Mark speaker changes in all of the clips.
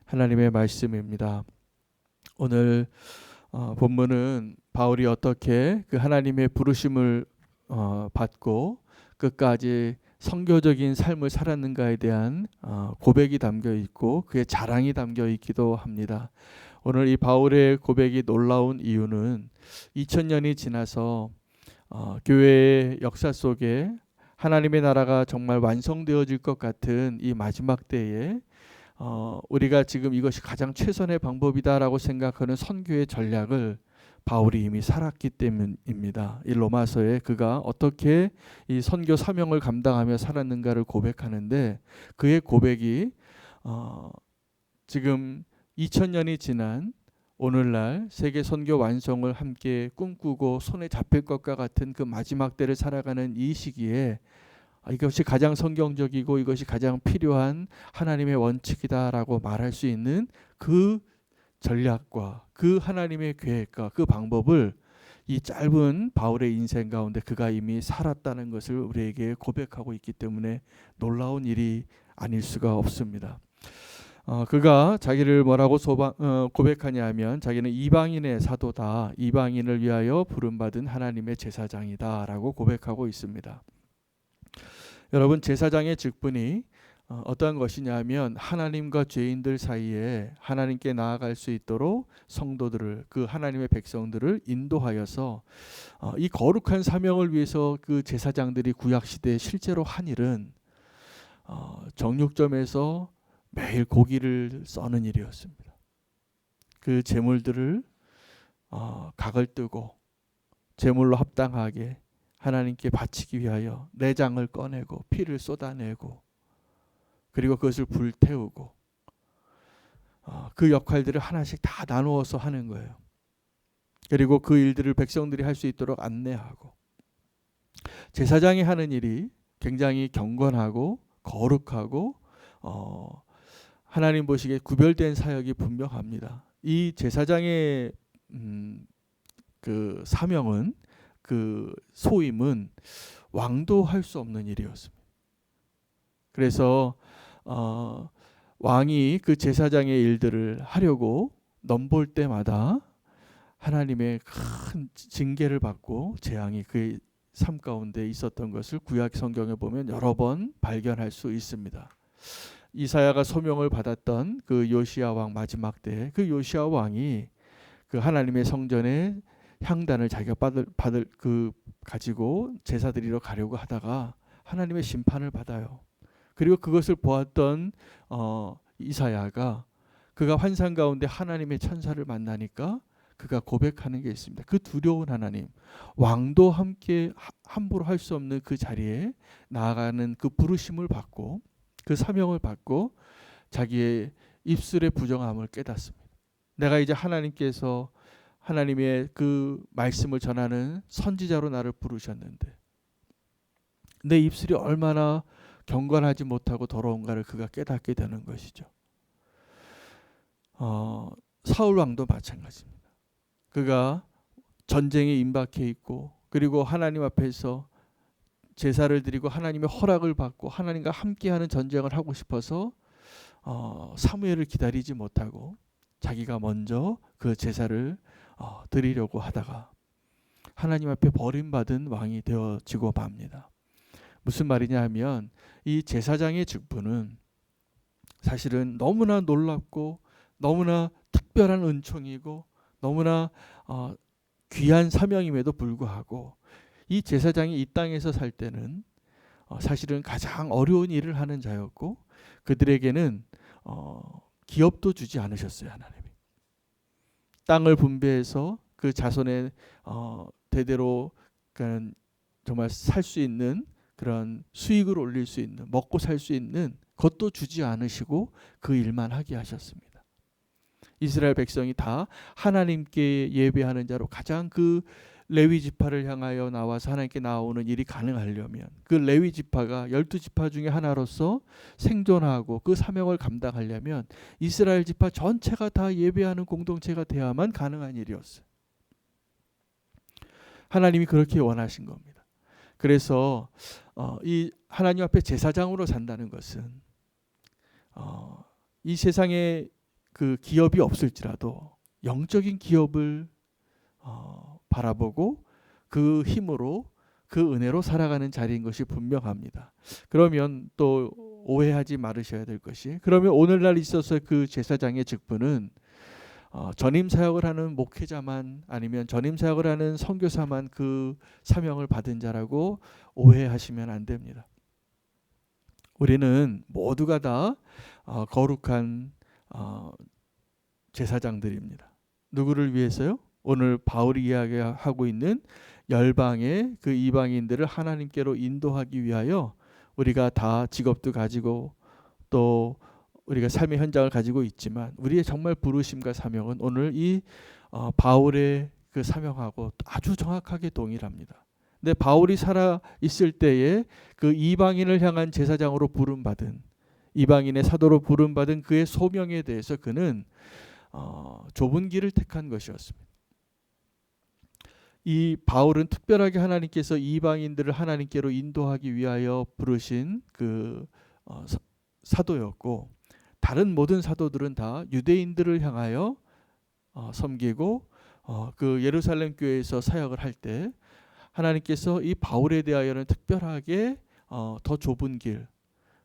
Speaker 1: 하나님의 말씀입니다. 오늘 본문은 바울이 어떻게 그 하나님의 부르심을 받고 끝까지 선교적인 삶을 살았는가에 대한 고백이 담겨 있고 그의 자랑이 담겨 있기도 합니다. 오늘 이 바울의 고백이 놀라운 이유는 2000년이 지나서 교회의 역사 속에 하나님의 나라가 정말 완성되어질 것 같은 이 마지막 때에 우리가 지금 이것이 가장 최선의 방법이다라고 생각하는 선교의 전략을 바울이 이미 살았기 때문입니다. 이 로마서에 그가 어떻게 이 선교 사명을 감당하며 살았는가를 고백하는데 그의 고백이 지금 2000년이 지난 오늘날 세계 선교 완성을 함께 꿈꾸고 손에 잡힐 것과 같은 그 마지막 때를 살아가는 이 시기에 이것이 가장 성경적이고 이것이 가장 필요한 하나님의 원칙이다라고 말할 수 있는 그 전략과 그 하나님의 계획과 그 방법을 이 짧은 바울의 인생 가운데 그가 이미 살았다는 것을 우리에게 고백하고 있기 때문에 놀라운 일이 아닐 수가 없습니다. 그가 자기를 뭐라고 고백하냐 하면 자기는 이방인의 사도다, 이방인을 위하여 부름받은 하나님의 제사장이다 라고 고백하고 있습니다. 여러분, 제사장의 직분이 어떠한 것이냐 하면 하나님과 죄인들 사이에 하나님께 나아갈 수 있도록 성도들을, 그 하나님의 백성들을 인도하여서 이 거룩한 사명을 위해서 그 제사장들이 구약시대에 실제로 한 일은 정육점에서 매일 고기를 써는 일이었습니다. 그 제물들을 각을 뜨고 제물로 합당하게 하나님께 바치기 위하여 내장을 꺼내고 피를 쏟아내고 그리고 그것을 불태우고 그 역할들을 하나씩 다 나누어서 하는 거예요. 그리고 그 일들을 백성들이 할 수 있도록 안내하고, 제사장이 하는 일이 굉장히 경건하고 거룩하고 하나님 보시기에 구별된 사역이 분명합니다. 이 제사장의 그 사명은, 그 소임은 왕도 할 수 없는 일이었습니다. 그래서 왕이 그 제사장의 일들을 하려고 넘볼 때마다 하나님의 큰 징계를 받고 재앙이 그의 삶 가운데 있었던 것을 구약 성경에 보면 여러 번 발견할 수 있습니다. 이사야가 소명을 받았던 그 요시야 왕 마지막 때, 그 요시야 왕이 그 하나님의 성전에 향단을 자기가 가지고 제사 드리러 가려고 하다가 하나님의 심판을 받아요. 그리고 그것을 보았던 이사야가 그가 환상 가운데 하나님의 천사를 만나니까 그가 고백하는 게 있습니다. 그 두려운 하나님, 왕도 함께 함부로 할 수 없는 그 자리에 나아가는 그 부르심을 받고 그 사명을 받고 자기의 입술의 부정함을 깨닫습니다. 내가 이제 하나님께서 하나님의 그 말씀을 전하는 선지자로 나를 부르셨는데 내 입술이 얼마나 경건하지 못하고 더러운가를 그가 깨닫게 되는 것이죠. 사울 왕도 마찬가지입니다. 그가 전쟁에 임박해 있고 그리고 하나님 앞에서 제사를 드리고 하나님의 허락을 받고 하나님과 함께하는 전쟁을 하고 싶어서 사무엘을 기다리지 못하고 자기가 먼저 그 제사를 드리려고 하다가 하나님 앞에 버림받은 왕이 되어지고 맙니다. 무슨 말이냐 하면 이 제사장의 직분은 사실은 너무나 놀랍고 너무나 특별한 은총이고 너무나 귀한 사명임에도 불구하고 이 제사장이 이 땅에서 살 때는 사실은 가장 어려운 일을 하는 자였고 그들에게는 기업도 주지 않으셨어요. 하나님이 땅을 분배해서 그 자손의 대대로 정말 살 수 있는 그런 수익을 올릴 수 있는, 먹고 살 수 있는 것도 주지 않으시고 그 일만 하게 하셨습니다. 이스라엘 백성이 다 하나님께 예배하는 자로 가장 그 레위 지파를 향하여 나와서 하나님께 나오는 일이 가능하려면 그 레위 지파가 12지파 중에 하나로서 생존하고 그 사명을 감당하려면 이스라엘 지파 전체가 다 예배하는 공동체가 되어야만 가능한 일이었어요. 하나님이 그렇게 원하신 겁니다. 그래서 이 하나님 앞에 제사장으로 산다는 것은 이 세상에 그 기업이 없을지라도 영적인 기업을 바라보고 그 힘으로 그 은혜로 살아가는 자리인 것이 분명합니다. 그러면 또 오해하지 말으셔야 될 것이, 그러면 오늘날 있어서 그 제사장의 직분은 전임 사역을 하는 목회자만 아니면 전임 사역을 하는 선교사만 그 사명을 받은 자라고 오해하시면 안 됩니다. 우리는 모두가 다 거룩한 제사장들입니다. 누구를 위해서요? 오늘 바울이 이야기하고 있는 열방의 그 이방인들을 하나님께로 인도하기 위하여 우리가 다 직업도 가지고 또 우리가 삶의 현장을 가지고 있지만 우리의 정말 부르심과 사명은 오늘 이 바울의 그 사명하고 아주 정확하게 동일합니다. 근데 바울이 살아 있을 때에 그 이방인을 향한 제사장으로 부름받은, 이방인의 사도로 부름받은 그의 소명에 대해서 그는 좁은 길을 택한 것이었습니다. 이 바울은 특별하게 하나님께서 이방인들을 하나님께로 인도하기 위하여 부르신 그 사도였고, 다른 모든 사도들은 다 유대인들을 향하여 섬기고 그 예루살렘 교회에서 사역을 할 때 하나님께서 이 바울에 대하여는 특별하게 더 좁은 길,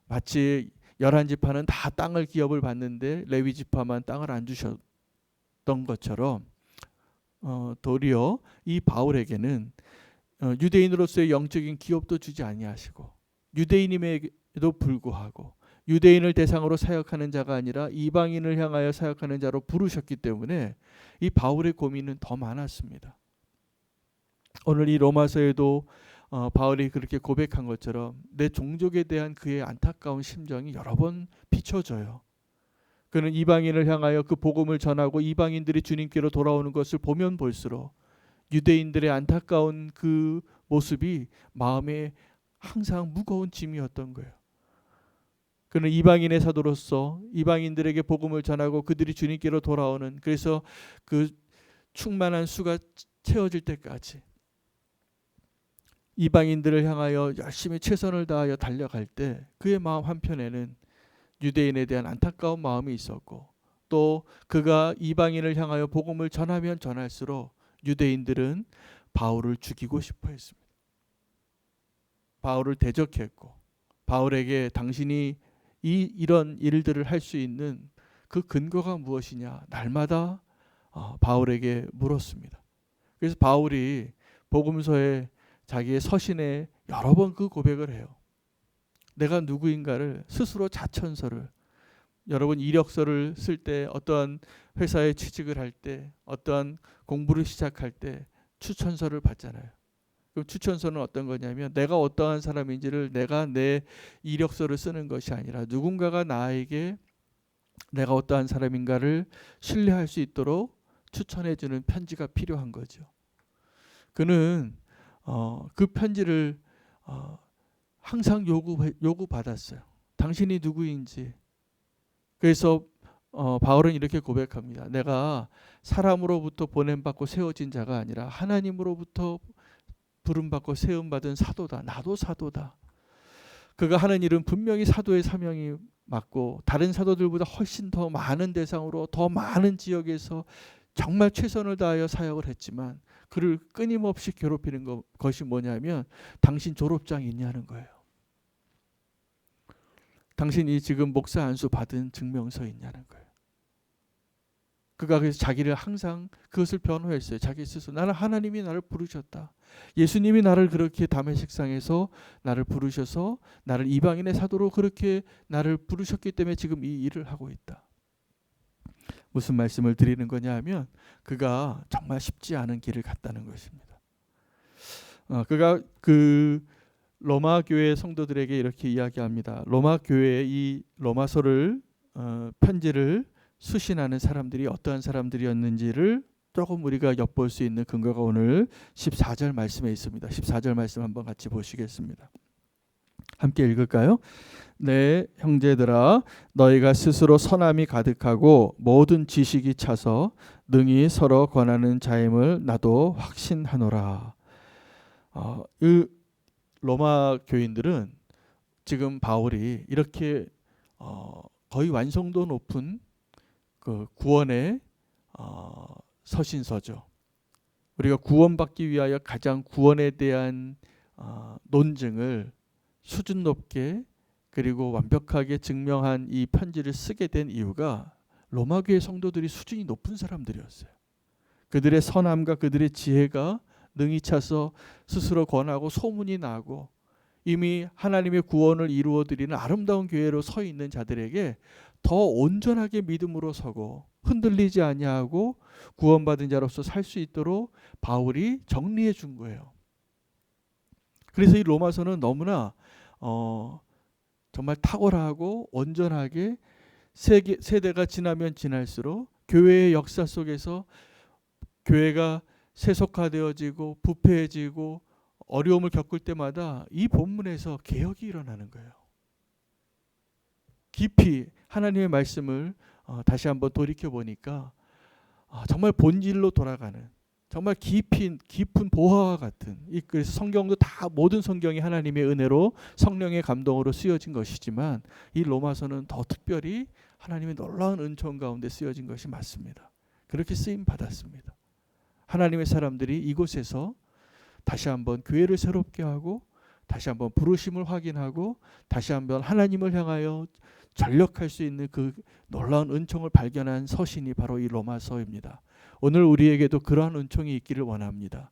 Speaker 1: 마치 11지파는 다 땅을 기업을 받는데 레위 지파만 땅을 안 주셨던 것처럼 도리어 이 바울에게는 유대인으로서의 영적인 기업도 주지 아니하시고, 유대인임에도 불구하고 유대인을 대상으로 사역하는 자가 아니라 이방인을 향하여 사역하는 자로 부르셨기 때문에 이 바울의 고민은 더 많았습니다. 오늘 이 로마서에도 바울이 그렇게 고백한 것처럼 내 종족에 대한 그의 안타까운 심정이 여러 번 비춰져요. 그는 이방인을 향하여 그 복음을 전하고 이방인들이 주님께로 돌아오는 것을 보면 볼수록 유대인들의 안타까운 그 모습이 마음에 항상 무거운 짐이었던 거예요. 그는 이방인의 사도로서 이방인들에게 복음을 전하고 그들이 주님께로 돌아오는, 그래서 그 충만한 수가 채워질 때까지 이방인들을 향하여 열심히 최선을 다하여 달려갈 때 그의 마음 한편에는 유대인에 대한 안타까운 마음이 있었고, 또 그가 이방인을 향하여 복음을 전하면 전할수록 유대인들은 바울을 죽이고 싶어 했습니다. 바울을 대적했고, 바울에게 당신이 이런 일들을 할 수 있는 그 근거가 무엇이냐 날마다 바울에게 물었습니다. 그래서 바울이 복음서에 자기의 서신에 여러 번 그 고백을 해요. 내가 누구인가를 스스로 자천서를, 여러분 이력서를 쓸 때, 어떠한 회사에 취직을 할 때, 어떠한 공부를 시작할 때 추천서를 받잖아요. 그럼 추천서는 어떤 거냐면 내가 어떠한 사람인지를 내가 내 이력서를 쓰는 것이 아니라 누군가가 나에게 내가 어떠한 사람인가를 신뢰할 수 있도록 추천해주는 편지가 필요한 거죠. 그는 그 편지를 항상 요구받았어요. 당신이 누구인지. 그래서 바울은 이렇게 고백합니다. 내가 사람으로부터 보냄받고 세워진 자가 아니라 하나님으로부터 부름받고 세움받은 사도다. 나도 사도다. 그가 하는 일은 분명히 사도의 사명이 맞고 다른 사도들보다 훨씬 더 많은 대상으로 더 많은 지역에서 정말 최선을 다하여 사역을 했지만 그를 끊임없이 괴롭히는 것이 뭐냐면 당신 졸업장이 있냐는 거예요. 당신이 지금 목사 안수 받은 증명서 있냐는 거예요. 그가 그래서 자기를 항상 그것을 변호했어요. 자기 스스로 나는 하나님이 나를 부르셨다. 예수님이 나를 그렇게 담의 식상에서 나를 부르셔서 나를 이방인의 사도로 그렇게 나를 부르셨기 때문에 지금 이 일을 하고 있다. 무슨 말씀을 드리는 거냐 하면 그가 정말 쉽지 않은 길을 갔다는 것입니다. 그가 그 로마 교회 성도들에게 이렇게 이야기합니다. 로마 교회의 이 로마서를 편지를 수신하는 사람들이 어떠한 사람들이었는지를 조금 우리가 엿볼 수 있는 근거가 오늘 14절 말씀에 있습니다. 14절 말씀 한번 같이 보시겠습니다. 함께 읽을까요? 네, 형제들아, 너희가 스스로 선함이 가득하고 모든 지식이 차서 능히 서로 권하는 자임을 나도 확신하노라. 이 로마 교인들은 지금 바울이 이렇게 거의 완성도 높은 그 구원의 서신서죠. 우리가 구원받기 위하여 가장 구원에 대한 논증을 수준 높게 그리고 완벽하게 증명한 이 편지를 쓰게 된 이유가 로마 교회 성도들이 수준이 높은 사람들이었어요. 그들의 선함과 그들의 지혜가 능히 차서 스스로 권하고 소문이 나고 이미 하나님의 구원을 이루어 드리는 아름다운 교회로 서 있는 자들에게 더 온전하게 믿음으로 서고 흔들리지 아니하고 구원받은 자로서 살 수 있도록 바울이 정리해 준 거예요. 그래서 이 로마서는 너무나 정말 탁월하고 온전하게 세대가 지나면 지날수록 교회의 역사 속에서 교회가 세속화되어지고 부패해지고 어려움을 겪을 때마다 이 본문에서 개혁이 일어나는 거예요. 깊이 하나님의 말씀을 다시 한번 돌이켜보니까 정말 본질로 돌아가는 정말 깊은 보화와 같은 그래서 성경도 다 모든 성경이 하나님의 은혜로 성령의 감동으로 쓰여진 것이지만 이 로마서는 더 특별히 하나님의 놀라운 은총 가운데 쓰여진 것이 맞습니다. 그렇게 쓰임 받았습니다. 하나님의 사람들이 이곳에서 다시 한번 교회를 새롭게 하고 다시 한번 부르심을 확인하고 다시 한번 하나님을 향하여 전력할 수 있는 그 놀라운 은총을 발견한 서신이 바로 이 로마서입니다. 오늘 우리에게도 그러한 은총이 있기를 원합니다.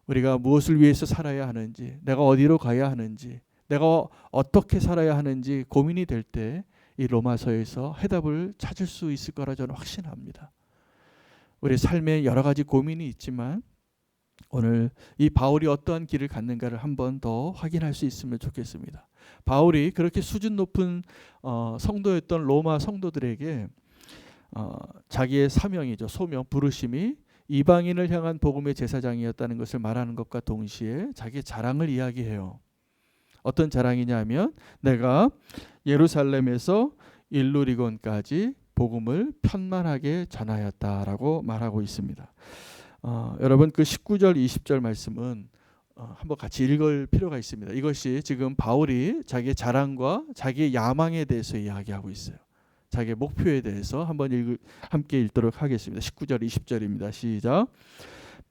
Speaker 1: 우리가 무엇을 위해서 살아야 하는지, 내가 어디로 가야 하는지, 내가 어떻게 살아야 하는지 고민이 될 때 이 로마서에서 해답을 찾을 수 있을 거라 저는 확신합니다. 우리 삶에 여러 가지 고민이 있지만 오늘 이 바울이 어떠한 길을 갔는가를 한 번 더 확인할 수 있으면 좋겠습니다. 바울이 그렇게 수준 높은 성도였던 로마 성도들에게 자기의 사명이죠. 소명, 부르심이 이방인을 향한 복음의 제사장이었다는 것을 말하는 것과 동시에 자기의 자랑을 이야기해요. 어떤 자랑이냐 하면 내가 예루살렘에서 일루리곤까지 복음을 편만하게 전하였다라고 말하고 있습니다. 여러분 그 19절 20절 말씀은 한번 같이 읽을 필요가 있습니다. 이것이 지금 바울이 자기의 자랑과 자기의 야망에 대해서 이야기하고 있어요. 자기의 목표에 대해서 한번 함께 읽도록 하겠습니다. 19절 20절입니다. 시작.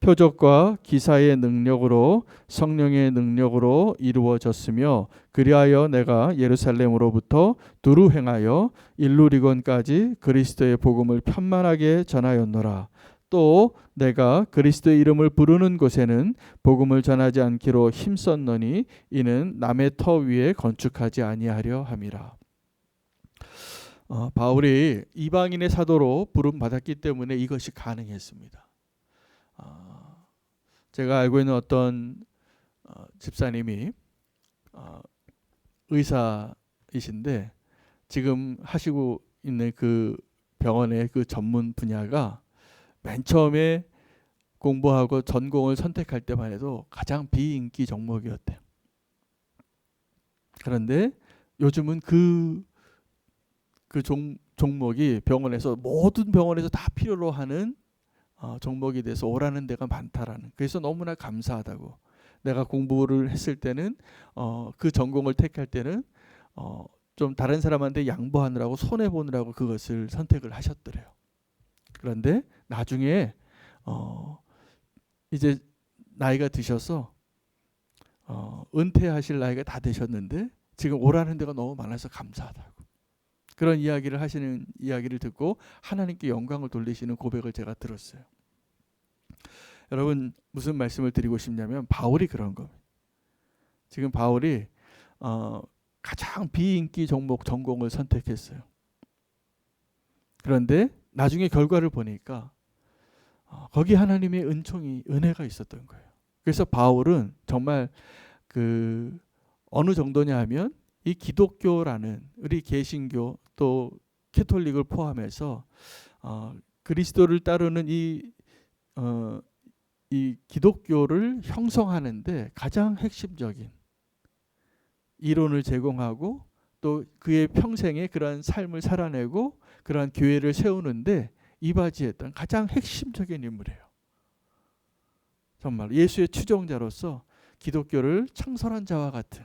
Speaker 1: 표적과 기사의 능력으로 성령의 능력으로 이루어졌으며 그리하여 내가 예루살렘으로부터 두루 행하여 일루리곤까지 그리스도의 복음을 편만하게 전하였노라. 또 내가 그리스도의 이름을 부르는 곳에는 복음을 전하지 않기로 힘썼노니 이는 남의 터 위에 건축하지 아니하려 함이라. 바울이 이방인의 사도로 부름 받았기 때문에 이것이 가능했습니다. 제가 알고 있는 어떤 집사님이 의사이신데 지금 하시고 있는 그 병원의 그 전문 분야가 맨 처음에 공부하고 전공을 선택할 때만 해도 가장 비인기 종목이었대요. 그런데 요즘은 그 종목이 모든 병원에서 다 필요로 하는 종목이 돼서 오라는 데가 많다라는. 그래서 너무나 감사하다고. 내가 공부를 했을 때는 그 전공을 택할 때는 좀 다른 사람한테 양보하느라고 손해 보느라고 그것을 선택을 하셨더래요. 그런데 나중에 이제 나이가 드셔서 은퇴하실 나이가 다 되셨는데 지금 오라는 데가 너무 많아서 감사하다고. 그런 이야기를 하시는 이야기를 듣고 하나님께 영광을 돌리시는 고백을 제가 들었어요. 여러분 무슨 말씀을 드리고 싶냐면 바울이 그런 겁니다. 지금 바울이 가장 비인기 종목 전공을 선택했어요. 그런데 나중에 결과를 보니까 거기 하나님의 은혜가 있었던 거예요. 그래서 바울은 정말 어느 정도냐 하면 이 기독교라는 우리 개신교 또 캐톨릭을 포함해서 그리스도를 따르는 이 기독교를 형성하는데 가장 핵심적인 이론을 제공하고 또 그의 평생에 그러한 삶을 살아내고 그러한 교회를 세우는데 이바지했던 가장 핵심적인 인물이에요. 정말 예수의 추종자로서 기독교를 창설한 자와 같은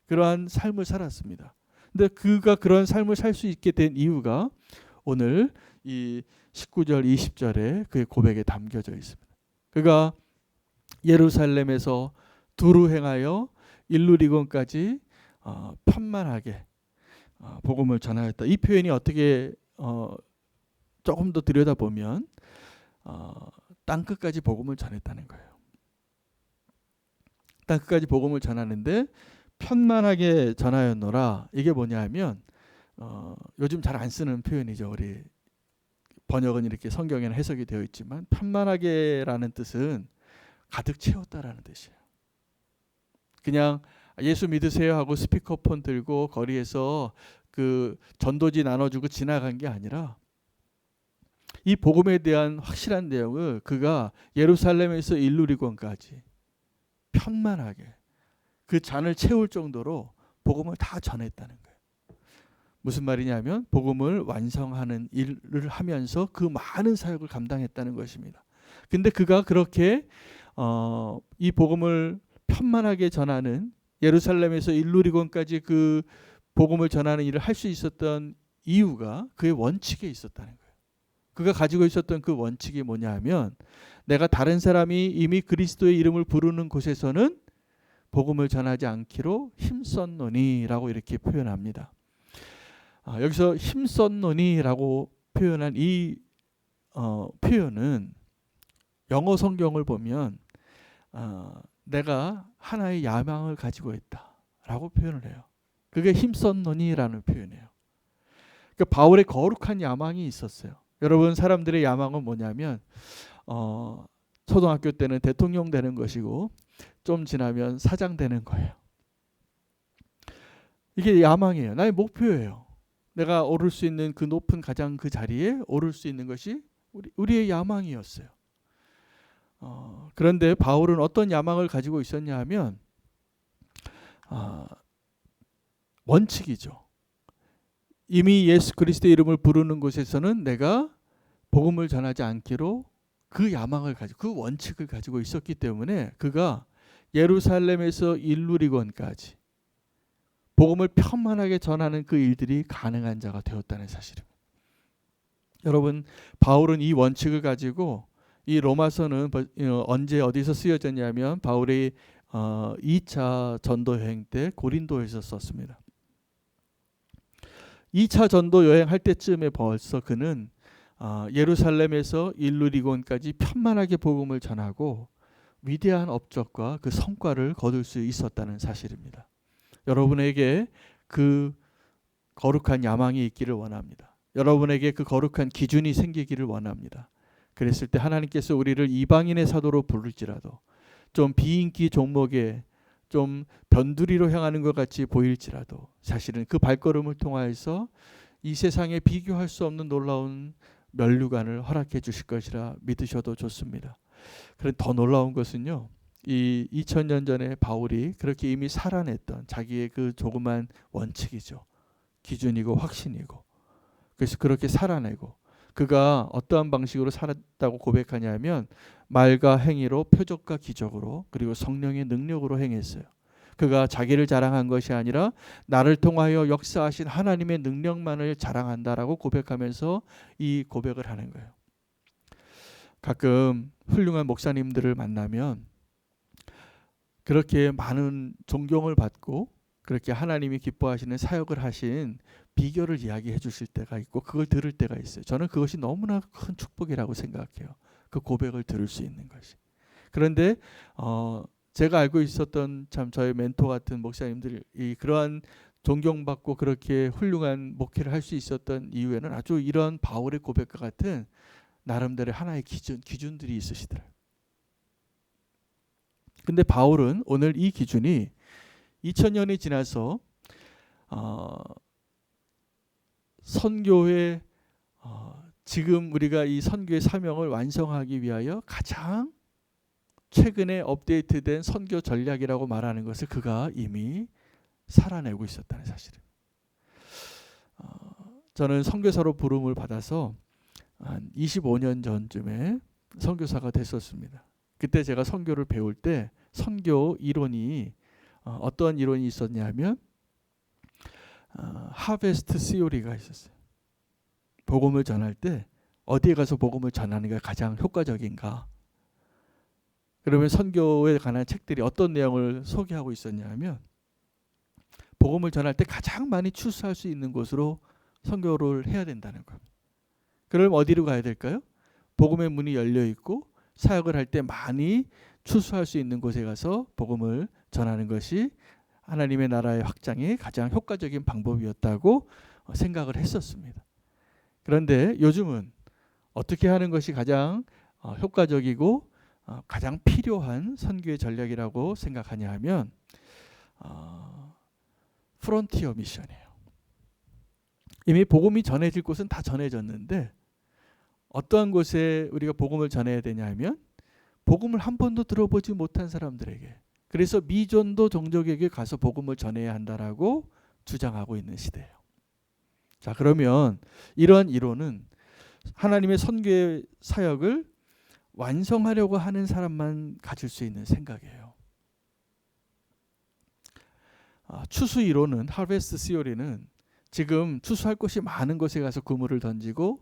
Speaker 1: 그러한 삶을 살았습니다. 근데 그가 그런 삶을 살 수 있게 된 이유가 오늘 이 19절 20절에 그의 고백에 담겨져 있습니다. 그가 예루살렘에서 두루 행하여 일루리곤까지 편만하게 복음을 전하였다. 이 표현이 어떻게 조금 더 들여다보면 땅끝까지 복음을 전했다는 거예요. 땅끝까지 복음을 전하는데 편만하게 전하였노라. 이게 뭐냐 하면 요즘 잘 안 쓰는 표현이죠. 우리 번역은 이렇게 성경에는 해석이 되어 있지만 편만하게라는 뜻은 가득 채웠다라는 뜻이에요. 그냥 예수 믿으세요 하고 스피커폰 들고 거리에서 그 전도지 나눠주고 지나간 게 아니라 이 복음에 대한 확실한 내용을 그가 예루살렘에서 일루리곤까지 편만하게 그 잔을 채울 정도로 복음을 다 전했다는 거예요. 무슨 말이냐면 복음을 완성하는 일을 하면서 그 많은 사역을 감당했다는 것입니다. 근데 그가 그렇게 이 복음을 편만하게 전하는 예루살렘에서 일루리곤까지 그 복음을 전하는 일을 할 수 있었던 이유가 그의 원칙에 있었다는 거예요. 그가 가지고 있었던 그 원칙이 뭐냐 하면 내가 다른 사람이 이미 그리스도의 이름을 부르는 곳에서는 복음을 전하지 않기로 힘썼노니라고 이렇게 표현합니다. 여기서 힘썼노니라고 표현한 이 표현은 영어 성경을 보면 내가 하나의 야망을 가지고 있다라고 표현을 해요. 그게 힘썼노니라는 표현이에요. 그러니까 바울의 거룩한 야망이 있었어요. 여러분 사람들의 야망은 뭐냐면 초등학교 때는 대통령 되는 것이고 좀 지나면 사장 되는 거예요. 이게 야망이에요. 나의 목표예요. 내가 오를 수 있는 그 높은 가장 그 자리에 오를 수 있는 것이 우리의 야망이었어요. 그런데 바울은 어떤 야망을 가지고 있었냐 하면 원칙이죠. 이미 예수 그리스도의 이름을 부르는 곳에서는 내가 복음을 전하지 않기로 그 야망을 가지고 그 원칙을 가지고 있었기 때문에 그가 예루살렘에서 일루리곤까지 복음을 편만하게 전하는 그 일들이 가능한 자가 되었다는 사실입니다. 여러분 바울은 이 원칙을 가지고 이 로마서는 언제 어디서 쓰여졌냐면 바울의 2차 전도 여행 때 고린도에서 썼습니다. 2차 전도 여행할 때쯤에 벌써 그는 예루살렘에서 일루리곤까지 편만하게 복음을 전하고 위대한 업적과 그 성과를 거둘 수 있었다는 사실입니다. 여러분에게 그 거룩한 야망이 있기를 원합니다. 여러분에게 그 거룩한 기준이 생기기를 원합니다. 그랬을 때 하나님께서 우리를 이방인의 사도로 부를지라도 좀 비인기 종목에 좀 변두리로 향하는 것 같이 보일지라도 사실은 그 발걸음을 통하여서 이 세상에 비교할 수 없는 놀라운 면류관을 허락해 주실 것이라 믿으셔도 좋습니다. 그런데 더 놀라운 것은요. 이 2000년 전에 바울이 그렇게 이미 살아냈던 자기의 그 조그만 원칙이죠. 기준이고 확신이고. 그래서 그렇게 살아내고 그가 어떠한 방식으로 살았다고 고백하냐면 말과 행위로 표적과 기적으로 그리고 성령의 능력으로 행했어요. 그가 자기를 자랑한 것이 아니라 나를 통하여 역사하신 하나님의 능력만을 자랑한다라고 고백하면서 이 고백을 하는 거예요. 가끔 훌륭한 목사님들을 만나면 그렇게 많은 존경을 받고 그렇게 하나님이 기뻐하시는 사역을 하신 비결을 이야기해 주실 때가 있고 그걸 들을 때가 있어요. 저는 그것이 너무나 큰 축복이라고 생각해요. 그 고백을 들을 수 있는 것이. 그런데 제가 알고 있었던 참 저의 멘토 같은 목사님들이 그러한 존경받고 그렇게 훌륭한 목회를 할 수 있었던 이유에는 아주 이런 바울의 고백과 같은 나름대로 하나의 기준들이 있으시더라고요. 근데 바울은 오늘 이 기준이 2000년이 지나서 선교의 지금 우리가 이 선교의 사명을 완성하기 위하여 가장 최근에 업데이트된 선교 전략이라고 말하는 것을 그가 이미 살아내고 있었다는 사실입니다. 저는 선교사로 부름을 받아서 한 25년 전쯤에 선교사가 됐었습니다. 그때 제가 선교를 배울 때 선교 이론이 어떤 이론이 있었냐면 하베스트 시오리가 있었어요. 복음을 전할 때 어디에 가서 복음을 전하는 게 가장 효과적인가? 그러면 선교에 관한 책들이 어떤 내용을 소개하고 있었냐면 복음을 전할 때 가장 많이 추수할 수 있는 곳으로 선교를 해야 된다는 겁니다. 그럼 어디로 가야 될까요? 복음의 문이 열려 있고 사역을 할 때 많이 추수할 수 있는 곳에 가서 복음을 전하는 것이 하나님의 나라의 확장에 가장 효과적인 방법이었다고 생각을 했었습니다. 그런데 요즘은 어떻게 하는 것이 가장 효과적이고 가장 필요한 선교의 전략이라고 생각하냐 하면 프론티어 미션이에요. 이미 복음이 전해질 곳은 다 전해졌는데 어떠한 곳에 우리가 복음을 전해야 되냐 하면 복음을 한 번도 들어보지 못한 사람들에게, 그래서 미전도 종족에게 가서 복음을 전해야 한다라고 주장하고 있는 시대예요. 자, 그러면 이러한 이론은 하나님의 선교의 사역을 완성하려고 하는 사람만 가질 수 있는 생각이에요. 추수 이론은, 하베스트 시오리는 지금 추수할 곳이 많은 곳에 가서 그물을 던지고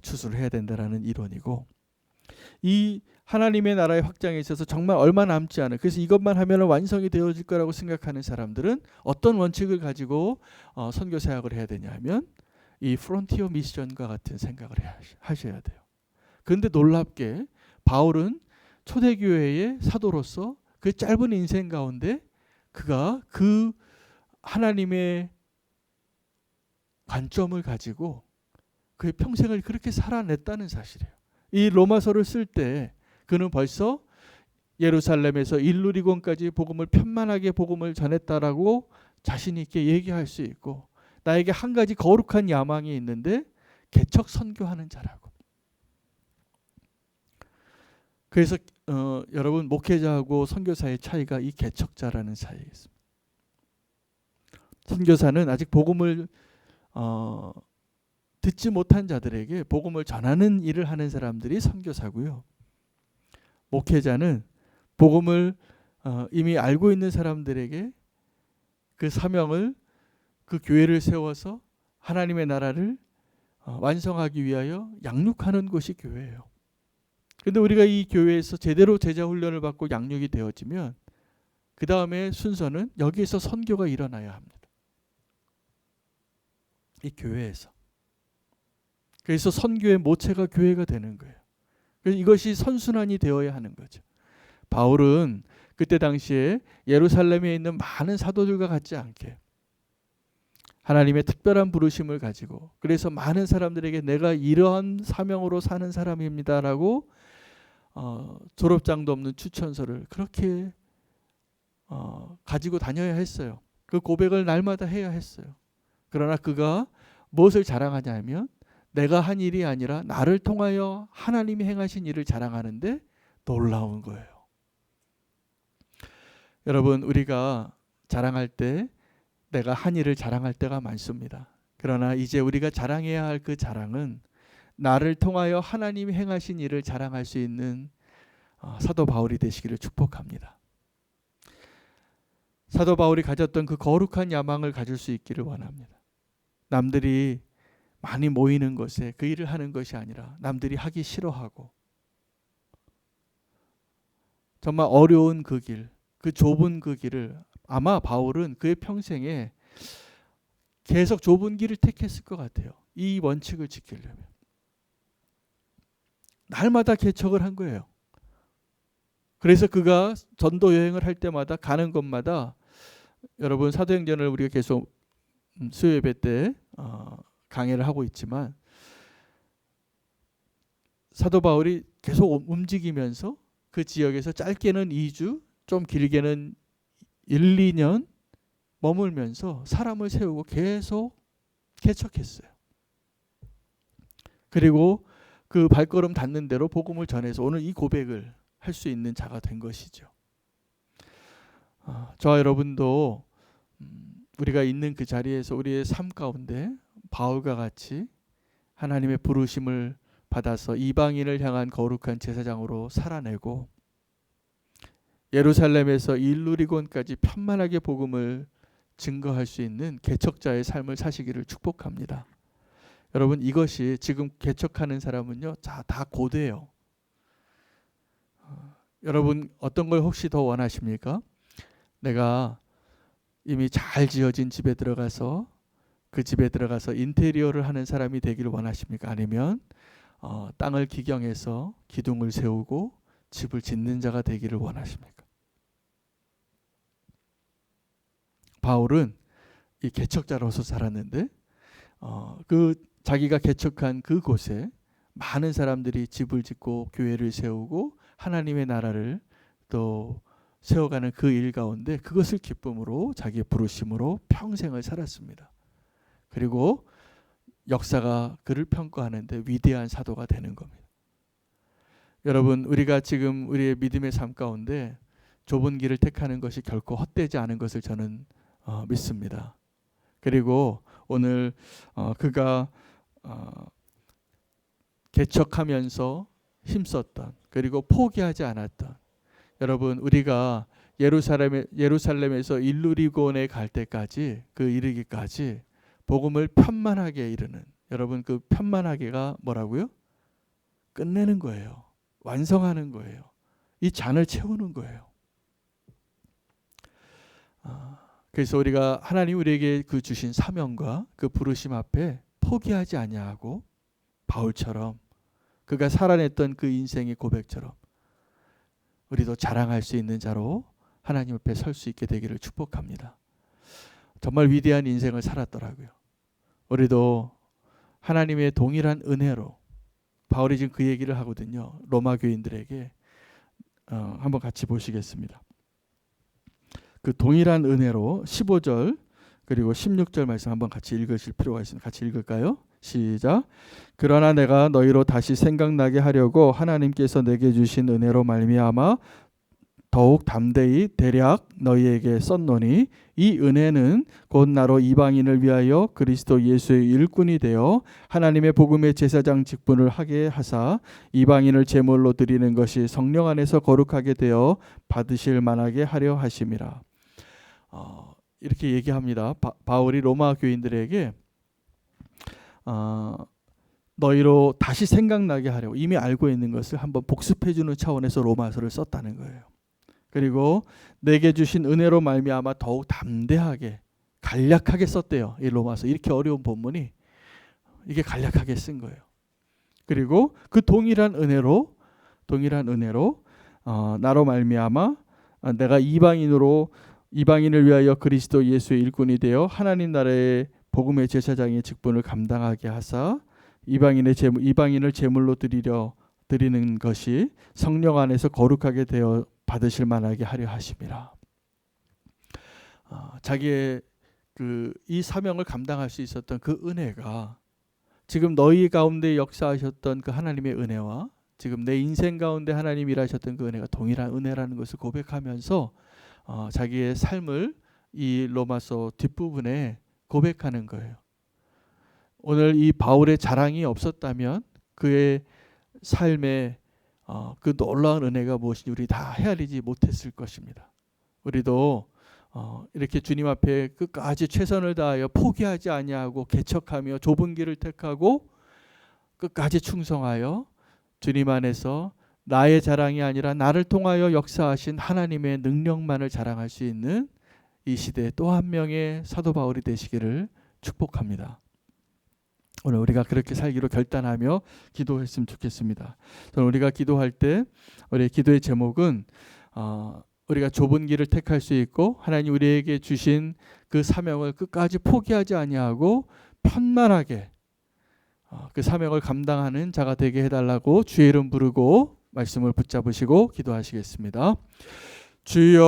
Speaker 1: 추수를 해야 된다라는 이론이고, 이 하나님의 나라의 확장에 있어서 정말 얼마 남지 않은, 그래서 이것만 하면 완성이 되어질 거라고 생각하는 사람들은 어떤 원칙을 가지고 선교 사역을 해야 되냐 하면 이 프론티어 미션과 같은 생각을 하셔야 돼요. 그런데 놀랍게 바울은 초대교회의 사도로서 그 짧은 인생 가운데 그가 그 하나님의 관점을 가지고 그의 평생을 그렇게 살아냈다는 사실이에요. 이 로마서를 쓸 때 그는 벌써 예루살렘에서 일루리곤까지 복음을 편만하게 복음을 전했다라고 자신 있게 얘기할 수 있고, 나에게 한 가지 거룩한 야망이 있는데 개척 선교하는 자라고. 그래서 여러분, 목회자하고 선교사의 차이가 이 개척자라는 차이에 있습니다. 선교사는 아직 복음을 듣지 못한 자들에게 복음을 전하는 일을 하는 사람들이 선교사고요. 목회자는 복음을 이미 알고 있는 사람들에게 그 사명을, 그 교회를 세워서 하나님의 나라를 완성하기 위하여 양육하는 곳이 교회예요. 그런데 우리가 이 교회에서 제대로 제자 훈련을 받고 양육이 되어지면 그 다음에 순서는 여기에서 선교가 일어나야 합니다. 이 교회에서. 그래서 선교의 모체가 교회가 되는 거예요. 그래서 이것이 선순환이 되어야 하는 거죠. 바울은 그때 당시에 예루살렘에 있는 많은 사도들과 같지 않게 하나님의 특별한 부르심을 가지고, 그래서 많은 사람들에게 내가 이러한 사명으로 사는 사람입니다라고 졸업장도 없는 추천서를 그렇게 가지고 다녀야 했어요. 그 고백을 날마다 해야 했어요. 그러나 그가 무엇을 자랑하냐 하면 내가 한 일이 아니라 나를 통하여 하나님이 행하신 일을 자랑하는데 놀라운 거예요. 여러분, 우리가 자랑할 때 내가 한 일을 자랑할 때가 많습니다. 그러나 이제 우리가 자랑해야 할 그 자랑은 나를 통하여 하나님이 행하신 일을 자랑할 수 있는 사도 바울이 되시기를 축복합니다. 사도 바울이 가졌던 그 거룩한 야망을 가질 수 있기를 원합니다. 남들이 많이 모이는 곳에 그 일을 하는 것이 아니라 남들이 하기 싫어하고 정말 어려운 그 길, 그 좁은 그 길을, 아마 바울은 그의 평생에 계속 좁은 길을 택했을 것 같아요. 이 원칙을 지키려면. 날마다 개척을 한 거예요. 그래서 그가 전도 여행을 할 때마다 가는 곳마다, 여러분 사도행전을 우리가 계속 수요예배 때 강의를 하고 있지만 사도 바울이 계속 움직이면서 그 지역에서 짧게는 2주, 좀 길게는 1, 2년 머물면서 사람을 세우고 계속 개척했어요. 그리고 그 발걸음 닿는 대로 복음을 전해서 오늘 이 고백을 할 수 있는 자가 된 것이죠. 저와 여러분도 우리가 있는 그 자리에서 우리의 삶 가운데 바울과 같이 하나님의 부르심을 받아서 이방인을 향한 거룩한 제사장으로 살아내고 예루살렘에서 일루리곤까지 편만하게 복음을 증거할 수 있는 개척자의 삶을 사시기를 축복합니다. 여러분 이것이 지금 개척하는 사람은요, 다 고대예요. 여러분 어떤 걸 혹시 더 원하십니까? 내가 이미 잘 지어진 집에 들어가서 그 집에 들어가서 인테리어를 하는 사람이 되기를 원하십니까? 아니면 땅을 기경해서 기둥을 세우고 집을 짓는 자가 되기를 원하십니까? 바울은 이 개척자로서 살았는데 그 자기가 개척한 그곳에 많은 사람들이 집을 짓고 교회를 세우고 하나님의 나라를 또 세워가는 그 일 가운데 그것을 기쁨으로 자기의 부르심으로 평생을 살았습니다. 그리고 역사가 그를 평가하는데 위대한 사도가 되는 겁니다. 여러분 우리가 지금 우리의 믿음의 삶 가운데 좁은 길을 택하는 것이 결코 헛되지 않은 것을 저는 믿습니다. 그리고 오늘 그가 개척하면서 힘썼던 그리고 포기하지 않았던 여러분 우리가 예루살렘에서 일루리곤에 갈 때까지 그 이르기까지 복음을 편만하게 이르는 여러분 그 편만하게가 뭐라고요? 끝내는 거예요. 완성하는 거예요. 이 잔을 채우는 거예요. 그래서 우리가 하나님 우리에게 그 주신 사명과 그 부르심 앞에 포기하지 아니하고 바울처럼 그가 살아냈던 그 인생의 고백처럼 우리도 자랑할 수 있는 자로 하나님 앞에 설 수 있게 되기를 축복합니다. 정말 위대한 인생을 살았더라고요. 우리도 하나님의 동일한 은혜로 바울이 지금 그 얘기를 하거든요. 로마 교인들에게 한번 같이 보시겠습니다. 그 동일한 은혜로 15절 그리고 16절 말씀 한번 같이 읽으실 필요가 있습니다. 같이 읽을까요? 시작. 그러나 내가 너희로 다시 생각나게 하려고 하나님께서 내게 주신 은혜로 말미암아 더욱 담대히 대략 너희에게 썼노니 이 은혜는 곧 나로 이방인을 위하여 그리스도 예수의 일꾼이 되어 하나님의 복음의 제사장 직분을 하게 하사 이방인을 제물로 드리는 것이 성령 안에서 거룩하게 되어 받으실 만하게 하려 하심이라. 이렇게 얘기합니다. 바울이 로마 교인들에게 너희로 다시 생각나게 하려고 이미 알고 있는 것을 한번 복습해주는 차원에서 로마서를 썼다는 거예요. 그리고 내게 주신 은혜로 말미암아 더욱 담대하게 간략하게 썼대요. 이 로마서 이렇게 어려운 본문이 이게 간략하게 쓴 거예요. 그리고 그 동일한 은혜로 나로 말미암아 내가 이방인을 위하여 그리스도 예수의 일꾼이 되어 하나님 나라의 복음의 제사장의 직분을 감당하게 하사 이방인을 제물로 드리는 것이 성령 안에서 거룩하게 되어 받으실 만하게 하려 하심이라. 자기의 이 사명을 감당할 수 있었던 그 은혜가 지금 너희 가운데 역사하셨던 그 하나님의 은혜와 지금 내 인생 가운데 하나님 일하셨던 그 은혜가 동일한 은혜라는 것을 고백하면서 자기의 삶을 이 로마서 뒷부분에 고백하는 거예요. 오늘 이 바울의 자랑이 없었다면 그의 삶에 그 놀라운 은혜가 무엇인지 우리 다 헤아리지 못했을 것입니다. 우리도 이렇게 주님 앞에 끝까지 최선을 다하여 포기하지 아니하고 개척하며 좁은 길을 택하고 끝까지 충성하여 주님 안에서 나의 자랑이 아니라 나를 통하여 역사하신 하나님의 능력만을 자랑할 수 있는 이 시대에 또 한 명의 사도 바울이 되시기를 축복합니다. 오늘 우리가 그렇게 살기로 결단하며 기도했으면 좋겠습니다. 저는 우리가 기도할 때 우리의 기도의 제목은 우리가 좁은 길을 택할 수 있고 하나님 우리에게 주신 그 사명을 끝까지 포기하지 아니하고 편만하게 그 사명을 감당하는 자가 되게 해달라고 주의 이름 부르고 말씀을 붙잡으시고 기도하시겠습니다. 주여